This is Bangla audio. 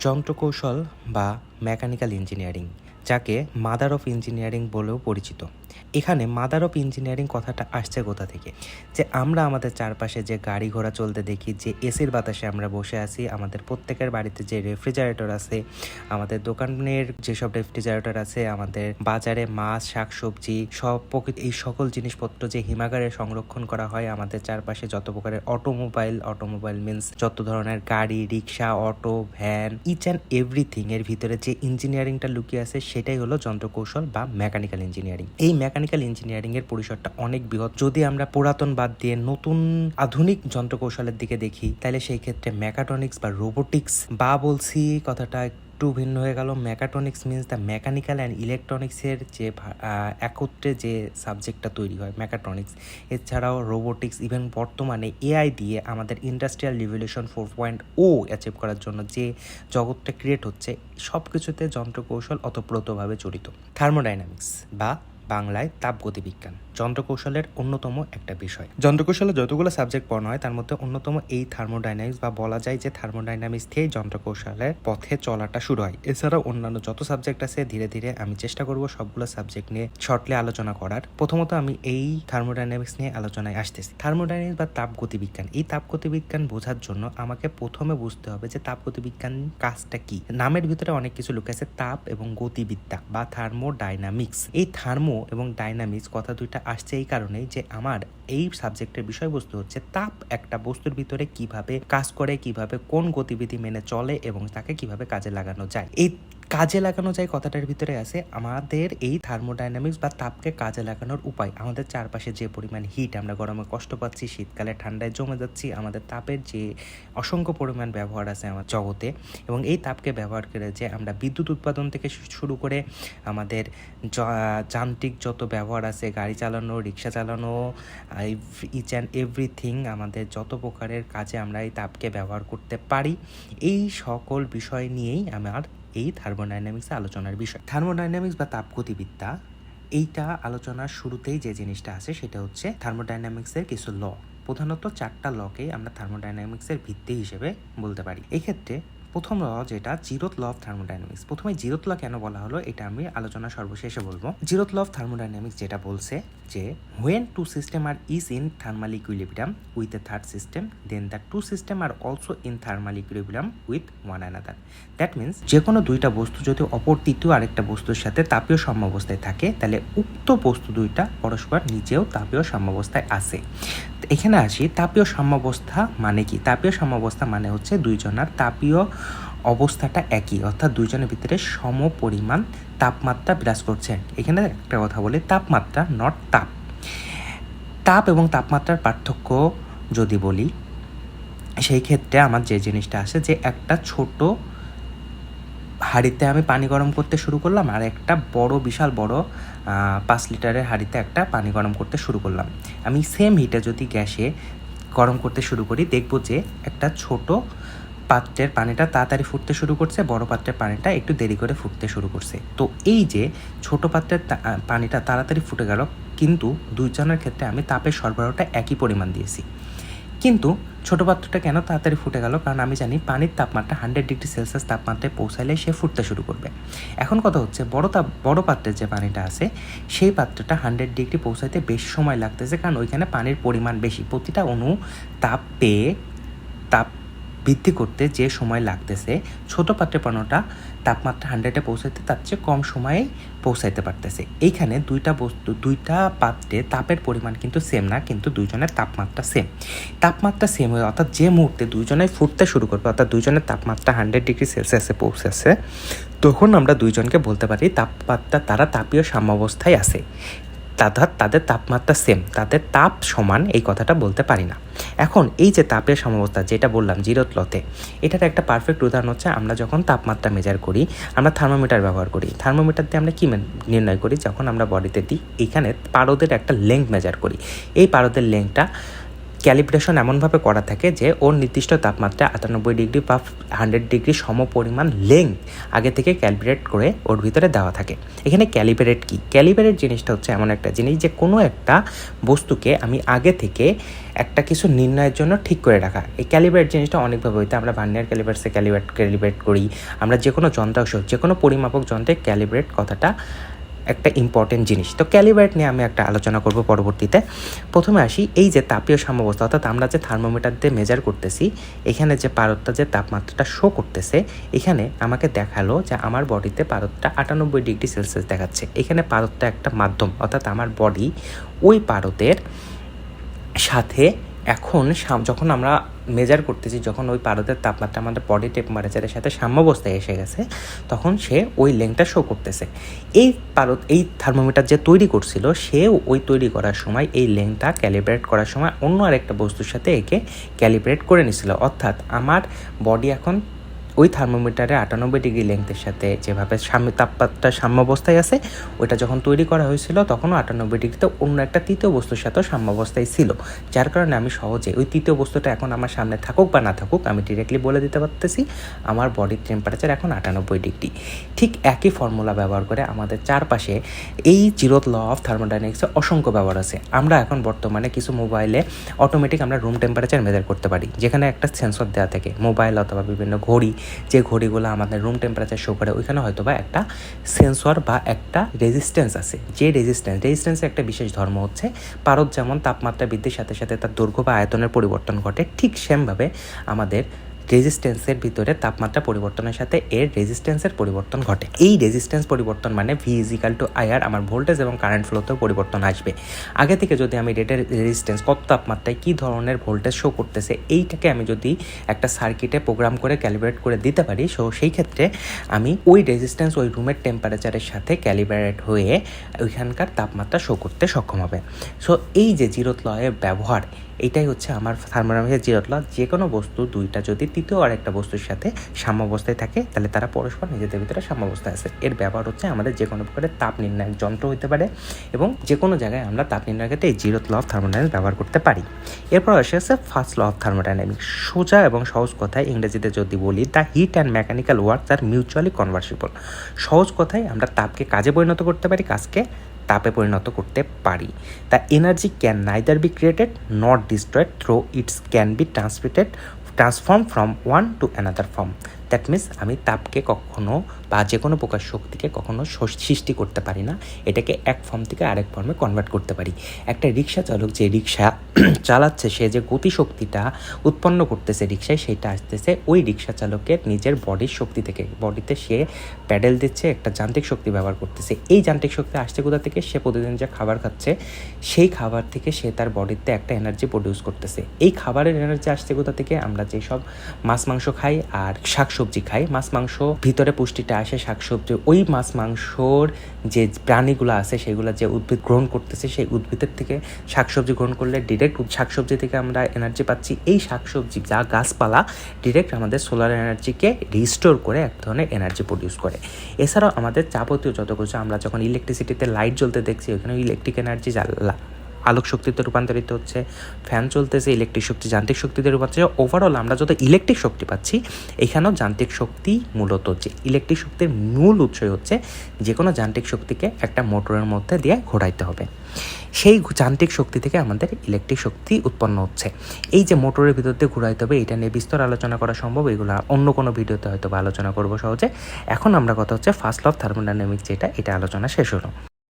যন্ত্রকৌশল বা মেকানিক্যাল ইঞ্জিনিয়ারিং, যাকে মাদার অফ ইঞ্জিনিয়ারিং বলেও পরিচিত। এখানে মাদার অফ ইঞ্জিনিয়ারিং কথাটা আসছে কোথা থেকে? যে আমরা আমাদের চারপাশে যে গাড়ি ঘোড়া চলতে দেখি, যে এসির বাতাসে আমরা বসে আছি, আমাদের প্রত্যেকের বাড়িতে যে রেফ্রিজারেটর আছে, আমাদের দোকানের যেসব রেফ্রিজারেটর আছে, আমাদের বাজারে মাছ শাকসবজি সব এই সকল জিনিসপত্র যে হিমাগারে সংরক্ষণ করা হয়, আমাদের চারপাশে যত প্রকারের অটোমোবাইল মিন্স যত ধরনের গাড়ি, রিক্সা, auto, van, each and everything এর ভিতরে যে ইঞ্জিনিয়ারিংটা লুকিয়ে আছে সেটাই হলো যন্ত্রকৌশল বা মেকানিক্যাল ইঞ্জিনিয়ারিং। এই মেকানিক্যাল ইঞ্জিনিয়ারিং এর পরিসরটা অনেক বৃহৎ। যদি আমরা পুরাতন বাদ দিয়ে নতুন আধুনিক যন্ত্রকৌশলের দিকে দেখি, তাহলে সেই ক্ষেত্রে মেকাট্রনিক্স বা রোবোটিক্স বা বলছি কথাটা একটু ভিন্ন হয়ে গেল। Mechatronics means the mechanical and ইলেকট্রনিক্সের যে একত্রে যে সাবজেক্টটা তৈরি হয় মেকাট্রনিক্স। এছাড়াও রোবোটিক্স, ইভেন বর্তমানে এআই দিয়ে আমাদের ইন্ডাস্ট্রিয়াল রিভলিউশন 4.0 অ্যাচিভ করার জন্য যে জগৎটা ক্রিয়েট হচ্ছে, সব কিছুতে যন্ত্রকৌশল ওতপ্রোতভাবে জড়িত। থার্মোডাইনামিক্স বা বাংলায় তাপগতিবিজ্ঞান যন্ত্রকৌশলের অন্যতম একটা বিষয়। যন্ত্রকৌশলে যতগুলো সাবজেক্ট পড়ানো হয় তার মধ্যে অন্যতম এই থার্মোডাইনামিক্স, বা বলা যায় যে থার্মোডাইনামিক্স থেকে যন্ত্রকৌশলের পথে চলাটা শুরু হয়। এছাড়াও অন্যান্য যত সাবজেক্ট আছে ধীরে ধীরে আমি চেষ্টা করব সবগুলো সাবজেক্ট নিয়ে শর্টলি আলোচনা করার। প্রথমত আমি এই থার্মোডাইনামিক্স নিয়ে আলোচনায় আসতেছি। থার্মোডাইনামিক্স বা তাপগতিবিজ্ঞান, এই তাপগতিবিজ্ঞান বোঝার জন্য আমাকে প্রথমে বুঝতে হবে যে তাপগতিবিজ্ঞান কাজটা কি। নামের ভিতরে অনেক কিছু লুকিয়ে আছে, তাপ এবং গতিবিদ্যা বা থার্মোডাইনামিক্স। এই থার্মো এবং ডাইনামিক্স কথা দুইটা আসছে এই কারণেই যে আমার এই সাবজেক্টের বিষয়বস্তু হচ্ছে তাপ একটা বস্তুর ভিতরে কিভাবে কাজ করে, কিভাবে কোন গতিবিধি মেনে চলে এবং তাকে কিভাবে কাজে লাগানো যায়। এই কাজে লাগানো যায় কথাটার ভিতরে আছে আমাদের এই থার্মোডাইনামিক্স বা তাপকে কাজে লাগানোর উপায়। আমাদের চারপাশে যে পরিমাণ হিট, আমরা গরমে কষ্ট পাচ্ছি, শীতকালে ঠান্ডায় জমে যাচ্ছি, আমাদের তাপের যে অসংখ্য পরিমাণ ব্যবহার আছে আমার জগতে, এবং এই তাপকে ব্যবহার করে যে আমরা বিদ্যুৎ উৎপাদন থেকে শুরু করে আমাদের যান্ত্রিক যত ব্যবহার আছে, গাড়ি চালানো, রিক্সা চালানো, ইচ অ্যান্ড এভরিথিং, আমাদের যত প্রকারের কাজে আমরা এই তাপকে ব্যবহার করতে পারি, এই সকল বিষয় নিয়েই আমার এই থার্মোডাইনামিক্সে আলোচনার বিষয়। থার্মোডাইনামিক্স বা তাপগতিবিদ্যা, এইটা আলোচনার শুরুতেই যে জিনিসটা আছে সেটা হচ্ছে থার্মোডাইনামিক্সের কিছু ল। প্রধানত 4টা লকে আমরা থার্মোডাইনামিক্সের ভিত্তি হিসেবে বলতে পারি। এই ক্ষেত্রে প্রথম ল যেটা জিরোথ ল অফ থার্মোডাইনামিক্স। প্রথমে জিরোথ ল কেন বলা হলো এটা আমি আলোচনা সর্বশেষে বলবো। জিরোথ ল অফ থার্মোডাইনামিক্স যেটা বলছে যে when two systems are is in thermal equilibrium with a third system, then the two systems are also in thermal equilibrium with one another. That means যে কোনো দুইটা বস্তু যদি অপর তৃতীয় আরেকটা বস্তুর সাথে তাপীয় সাম্যাবস্থায় থাকে, তাহলে উক্ত বস্তু দুইটা পরস্পর নিজেও তাপীয় সাম্যাবস্থায় আছে। এখানে আসি, তাপীয় সাম্যাবস্থা মানে কি? তাপীয় সাম্যাবস্থা মানে হচ্ছে দুইজনের তাপীয় অবস্থাটা একই, অর্থাৎ দুইজনের ভিতরে সম পরিমাণ তাপমাত্রা বিরাজ করছে। এখানে একটা কথা বলি, তাপমাত্রা নট তাপ। তাপ এবং তাপমাত্রার পার্থক্য যদি বলি, সেই ক্ষেত্রে আমার যে জিনিসটা আসে যে একটা ছোট হাঁড়িতে আমি পানি গরম করতে শুরু করলাম, আর একটা বিশাল বড় 5 লিটারের হাঁড়িতে একটা পানি গরম করতে শুরু করলাম। আমি সেম হিটে যদি গ্যাসে গরম করতে শুরু করি, দেখব যে একটা ছোট পাত্রের পানিটা তাড়াতাড়ি ফুটতে শুরু করছে, বড় পাত্রের পানিটা একটু দেরি করে ফুটতে শুরু করছে। তো এই যে ছোট পাত্রের পানিটা তাড়াতাড়ি ফুটে গেল, কিন্তু দুইজনের ক্ষেত্রে আমি তাপের সরবরাহটা একই পরিমাণ দিয়েছি। কিন্তু ছোট পাত্রটা কেন তাড়াতাড়ি ফুটে গেল? কারণ আমি জানি পানির তাপমাত্রা 100 ডিগ্রি সেলসিয়াস তাপমাত্রায় পৌঁছালে সে ফুটতে শুরু করবে। এখন কথা হচ্ছে বড় পাত্রের যে পানিটা আছে সেই পাত্রটা 100 ডিগ্রি পৌঁছাইতে বেশি সময় লাগতেছে, কারণ ওইখানে পানির পরিমাণ বেশি। প্রতিটা অণু তাপ পেয়ে তাপ বৃদ্ধি করতে যে সময় লাগতেছে, ছোট পাত্রের পানিটা তাপমাত্রা 100-এ পৌঁছাইতে তার চেয়ে কম সময়ে পৌঁছাইতে পারতেছে। এইখানে দুইটা পাত্রে তাপের পরিমাণ কিন্তু সেম না, কিন্তু দুইজনের তাপমাত্রা সেম। তাপমাত্রা সেম হয়ে, অর্থাৎ যে মুহূর্তে দুইজনে ফুটতে শুরু করবে, অর্থাৎ দুইজনের তাপমাত্রা 100 ডিগ্রি সেলসিয়াসে পৌঁছেছে, তখন আমরা দুইজনকে বলতে পারি তারা তাপীয় সাম্যাবস্থায় আছে, তাদের তাপমাত্রা সেম, তাদের তাপ সমান, এই কথাটা বলতে পারি না। এখন এই যে তাপের সাম্যাবস্থা যেটা বললাম জিরোথ লতে, এটার একটা পারফেক্ট উদাহরণ হচ্ছে আমরা যখন তাপমাত্রা মেজার করি, আমরা থার্মোমিটার ব্যবহার করি। থার্মোমিটার দিয়ে আমরা কি নির্ণয় করি? যখন আমরা বডিতে দিই, এখানে পারদের একটা লেংথ মেজার করি। এই পারদের লেংথটা ক্যালিব্রেশন এমনভাবে করা থাকে যে ওর নির্দিষ্ট তাপমাত্রা 98 ডিগ্রি বা 100 ডিগ্রি সম পরিমাণ লেংথ আগে থেকে ক্যালিব্রেট করে ওর ভিতরে দেওয়া থাকে। এখানে ক্যালিব্রেট কি? ক্যালিব্রেট জিনিসটা হচ্ছে এমন একটা জিনিস যে কোনো একটা বস্তুকে আমি আগে থেকে একটা কিছু নির্ণয়ের জন্য ঠিক করে রাখা। এই ক্যালিব্রেট জিনিসটা অনেকভাবে হইতে, আমরা ভার্নিয়ার ক্যালিপার্সে ক্যালিব্রেট করি, আমরা যে কোনো যন্ত্রাংশ, যে কোনো পরিমাপক যন্ত্রে ক্যালিব্রেট কথাটা একটা ইম্পর্টেন্ট জিনিস। তো ক্যালিব্রেট নিয়ে আমি একটা আলোচনা করব পরবর্তীতে। প্রথমে আসি এই যে তাপীয় সাম্যাবস্থা, অর্থাৎ আমরা যে থার্মোমিটার দিয়ে মেজার করতেছি, এখানে যে পারদটা যে তাপমাত্রাটা শো করতেছে, এখানে আমাকে দেখালো যে আমার বডিতে পারদটা 98 ডিগ্রি সেলসিয়াস দেখাচ্ছে। এখানে পারদটা একটা মাধ্যম, অর্থাৎ আমার বডি ওই পারদের সাথে এখন যখন আমরা মেজার করতেছি, যখন ওই পারদের তাপমাত্রা আমাদের বডি টেম্পারেচারের সাথে সাম্যাবস্থায় এসে গেছে, তখন সে ওই লেংথটা শো করতেছে। এই থার্মোমিটার যে তৈরি করছিল, সেও ওই তৈরি করার সময় এই লেংথটা ক্যালিব্রেট করার সময় অন্য আরেকটা বস্তুর সাথে একে ক্যালিব্রেট করে নিছিল। অর্থাৎ আমার বডি এখন ওই থার্মোমিটারে 98 ডিগ্রি লেংথের সাথে যেভাবে তাপমাত্রা সাম্যাবস্থায় আছে, ওইটা যখন তৈরি করা হয়েছিল তখনও 98 ডিগ্রিতে অন্য একটা তৃতীয় বস্তুর সাথেও সাম্যাবস্থায় ছিল, যার কারণে আমি সহজে ওই তৃতীয় বস্তুটা এখন আমার সামনে থাকুক বা না থাকুক, আমি ডিরেক্টলি বলে দিতে পারতেছি আমার বডির টেম্পারেচার এখন 98 ডিগ্রি। ঠিক একই ফর্মুলা ব্যবহার করে আমাদের চারপাশে এই জিরোথ ল অফ থার্মোডাইনামিক্সের অসংখ্য ব্যবহার আছে। আমরা এখন বর্তমানে কিছু মোবাইলে অটোমেটিক আমরা রুম টেম্পারেচার মেজার করতে পারি, যেখানে একটা সেন্সর দেওয়া থাকে। মোবাইল অথবা বিভিন্ন ঘড়ি, যে ঘড়িগুলো আমাদের রুম টেম্পারেচার শো করে, ওইখানে হয়তো বা একটা সেন্সর বা একটা রেজিস্ট্যান্স আছে। যে রেজিস্ট্যান্সের একটা বিশেষ ধর্ম হচ্ছে, পারদ যেমন তাপমাত্রা বৃদ্ধির সাথে সাথে তার দৈর্ঘ্য বা আয়তনের পরিবর্তন ঘটে, ঠিক সেমভাবে আমাদের রেজিস্ট্যান্সের ভিতরে তাপমাত্রা পরিবর্তনের সাথে এর রেজিস্ট্যান্সের পরিবর্তন ঘটে। এই রেজিস্ট্যান্স পরিবর্তন মানে V = IR, আমার ভোল্টেজ এবং কারেন্ট ফ্লোতেও পরিবর্তন আসবে। আগে থেকে যদি আমি রেটের রেজিস্ট্যান্স কত তাপমাত্রায় কী ধরনের ভোল্টেজ শো করতেছে, এইটাকে আমি যদি একটা সার্কিটে প্রোগ্রাম করে ক্যালিব্রেট করে দিতে পারি, সেই ক্ষেত্রে আমি ওই রেজিস্ট্যান্স ওই রুমের টেম্পারেচারের সাথে ক্যালিব্রেট হয়ে ওইখানকার তাপমাত্রা শো করতে সক্ষম হবে। সো এই যে জিরোথ লয়ের ব্যবহার, এটাই হচ্ছে আমার থার্মোডাইনামিক্সের জিরোথ ল। যে কোনো বস্তু দুইটা যদি তৃতীয় আরেকটা বস্তুর সাথে সাম্যাবস্থায় থাকে, তাহলে তারা পরস্পর নিজেদের ভিতরে সাম্যাবস্থায় আছে। এর ব্যবহার হচ্ছে আমাদের যে কোনো প্রকারের তাপ নির্ণায়ক যন্ত্র হতে পারে, এবং যে কোনো জায়গায় আমরা তাপ নির্ণয়ের ক্ষেত্রে এই জিরোথ ল অফ থার্মোডাইনামিক্স ব্যবহার করতে পারি। এরপর আসে ফার্স্ট ল অফ থার্মোডাইনামিক্স। সোজা এবং সহজ কথায় ইংরেজিতে যদি বলি, the heat and mechanical works আর মিউচুয়ালি কনভার্সিবল। সহজ কথায় আমরা তাপকে কাজে পরিণত করতে পারি, কাজকে তাপে পরিণত করতে পারি। The energy can neither B created not destroyed through it's can be transform from one to another form. That means আমি তাপকে কখনো বা যে কোনো প্রকার শক্তিকে কখনো সৃষ্টি করতে পারি না, এটাকে এক ফর্ম থেকে আরেক ফর্মে কনভার্ট করতে পারি। একটা রিক্সা চালক যে রিক্সা চালাচ্ছে, সে যে গতিশক্তিটা উৎপন্ন করতেছে রিক্সায়, সেটা আসতেছে ওই রিক্সা চালকের নিজের বডির শক্তি থেকে। বডিতে সে প্যাডেল দিচ্ছে, একটা যান্ত্রিক শক্তি ব্যবহার করতেছে। এই যান্ত্রিক শক্তি আসছে কোথা থেকে? সে প্রতিদিন যে খাবার খাচ্ছে, সেই খাবার থেকে সে তার বডিতে একটা এনার্জি প্রডিউস করতেছে। এই খাবারের এনার্জি আসছে কোথা থেকে? আমরা যেসব মাছ মাংস খাই আর শাকসবজি খাই, মাছ মাংস ভিতরে পুষ্টিটা আসে শাকসবজি, ওই মাছ মাংসর যে প্রাণীগুলো আছে সেগুলো যে উদ্ভিদ গ্রহণ করতেছে, সেই উদ্ভিদের থেকে শাকসবজি গ্রহণ করলে ডিরেক্ট শাকসবজি থেকে আমরা এনার্জি পাচ্ছি। এই শাকসবজি যা গাছপালা ডিরেক্ট আমাদের সোলার এনার্জিকে রিস্টোর করে এক ধরনের এনার্জি প্রডিউস করে। এছাড়াও আমাদের যাবতীয় যত কিছু, আমরা যখন ইলেকট্রিসিটিতে লাইট জ্বলতে দেখছি, ওখানে ইলেকট্রিক এনার্জি আলোক শক্তিতে রূপান্তরিত হচ্ছে। ফ্যান চলতেছে, ইলেকট্রিক শক্তি যান্ত্রিক শক্তিতে রূপান্তরিত। ওভারঅল আমরা যত ইলেকট্রিক শক্তি পাচ্ছি, এখানেও যান্ত্রিক শক্তি মূলত যে ইলেকট্রিক শক্তির মূল উৎসই হচ্ছে যে কোনো যান্ত্রিক শক্তিকে একটা মোটরের মধ্যে দিয়ে ঘোরাইতে হবে। সেই যান্ত্রিক শক্তি থেকে আমাদের ইলেকট্রিক শক্তি উৎপন্ন হচ্ছে। এই যে মোটরের ভিতর দিয়ে ঘুরাইতে হবে, এটা নিয়ে বিস্তর আলোচনা করা সম্ভব, এগুলো অন্য কোনো ভিডিওতে হয়তো আলোচনা করবো সহজে। এখন আমরা কথা হচ্ছে ফার্স্ট ল অফ থার্মোডাইনামিক্স যেটা, এটা আলোচনা শেষ হলো।